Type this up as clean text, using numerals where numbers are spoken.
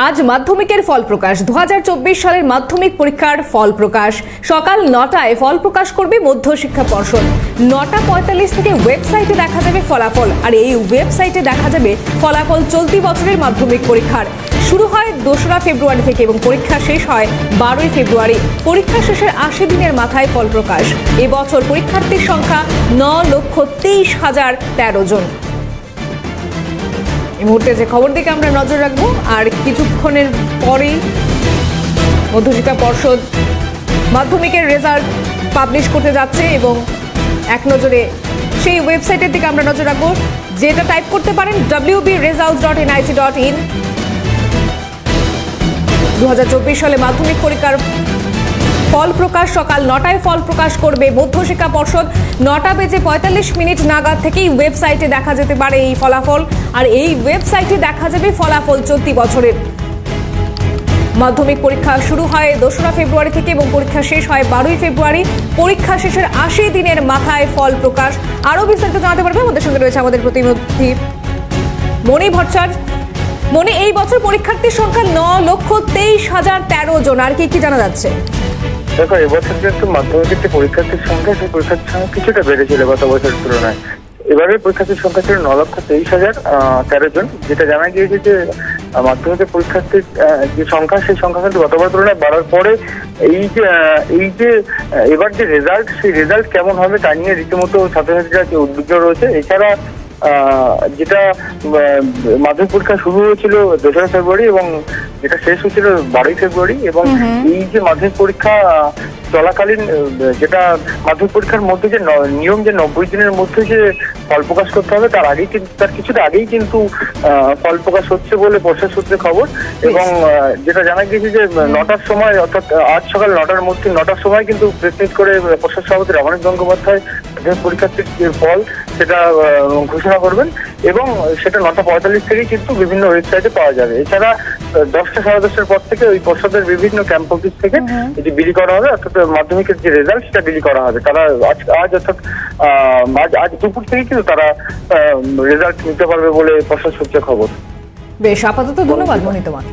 আজ মাধ্যমিকের ফল প্রকাশ। 2024 সালের মাধ্যমিক পরীক্ষার ফল প্রকাশ সকাল 9টায় ফল প্রকাশ করবে মধ্যশিক্ষা পর্ষদ। 9:45 থেকে ওয়েবসাইটে দেখা যাবে ফলাফল, আর এই ওয়েবসাইটে দেখা যাবে ফলাফল চলতি বছরের মাধ্যমিক পরীক্ষার। শুরু হয় 2রা ফেব্রুয়ারি থেকে এবং পরীক্ষা শেষ হয় 12ই ফেব্রুয়ারি। পরীক্ষা শেষের 80 দিনের মাথায় ফল প্রকাশ। এবছর পরীক্ষার্থীর সংখ্যা 9,23,013 জন। এই মুহূর্তে যে খবর দিকে আমরা নজর রাখবো, আর কিছুক্ষণের পরেই মধ্যশিক্ষা পর্ষদ মাধ্যমিকের রেজাল্ট পাবলিশ করতে যাচ্ছে এবং এক নজরে সেই ওয়েবসাইটের দিকে আমরা নজর রাখবো, যেটা টাইপ করতে পারেন wbresults.nic.in। 2024 সালে মাধ্যমিক পরীক্ষার ফল প্রকাশ সকাল 9টায় ফল প্রকাশ করবে মধ্যশিক্ষা পর্ষদ। 9:45 নাগাদ থেকেই ওয়েবসাইটে দেখা যেতে পারে এই ফলাফল, আর এই ওয়েবসাইটে দেখা যাবে ফলাফল চলতি বছরের। মাধ্যমিক পরীক্ষা শুরু হয় 2রা ফেব্রুয়ারি থেকে এবং পরীক্ষা শেষ হয় 12ই ফেব্রুয়ারি। পরীক্ষা শেষের 80 দিনের মাথায় ফল প্রকাশ। আরও বিস্তারিত জানাতে পারবে আমাদের সঙ্গে রয়েছে আমাদের প্রতিনিধি মণি ভট্টাচার্য। মণি, এই বছর পরীক্ষার্থীর সংখ্যা 9,23,013 জন, আর কি জানা যাচ্ছে? দেখো, এবছর যেহেতু মাধ্যমিকের যে পরীক্ষার্থীর সংখ্যা, সেই পরীক্ষার্থীর সংখ্যা কিছুটা বেড়েছিল গত বছরের তুলনায়। এবারে পরীক্ষার্থীর সংখ্যা ছিল 9,23,013 জন। যেটা জানা গিয়েছে যে মাধ্যমিকের পরীক্ষার্থীর যে সংখ্যা, সেই সংখ্যা কিন্তু গতবার তুলনায় বাড়ার পরে এই যে এবার যে রেজাল্ট, সেই রেজাল্ট কেমন হবে তা নিয়ে রীতিমতো ছাত্রছাত্রীরা যে উদ্বিগ্ন রয়েছে। এছাড়া যেটা মাধ্যমিক পরীক্ষা শুরু হয়েছিল 2রা ফেব্রুয়ারি এবং যেটা শেষ হয়েছিল 12ই ফেব্রুয়ারি, এবং এই যে মাধ্যমিক পরীক্ষা চলাকালীন যেটা মাধ্যমিক পরীক্ষার মধ্যে যে নিয়ম, যে 90 দিনের মধ্যে যে ফল প্রকাশ করতে হবে, তার কিছুটা আগেই কিন্তু ফল প্রকাশ হচ্ছে বলে প্রশাসন সূত্রে খবর। এবং যেটা জানা গিয়েছে যে 9টার সময়, অর্থাৎ আজ সকাল 9টার মধ্যে 9টার সময় কিন্তু প্রেস মিট করে প্রশাসন সভাপতি রমানাথ গঙ্গোপাধ্যায় মাধ্যমিক পরীক্ষার্থীর যে ফল সেটা ঘোষণা করবেন, এবং সেটা 9:45 থেকেই কিন্তু বিভিন্ন ওয়েবসাইটে পাওয়া যাবে। এছাড়া 10টা, 10:30 পর থেকে ওই পর্ষদের বিভিন্ন ক্যাম্প অফিস থেকে এটি বিলি করা হবে, অর্থাৎ মাধ্যমিকের যে রেজাল্ট সেটা বিলি করা হবে। তারা আজ দুপুর থেকে কিন্তু তারা রেজাল্ট নিতে পারবে বলে প্রশাসন সূত্রে খবর। বেশ, আপাতত ধন্যবাদ মণি তোমাকে।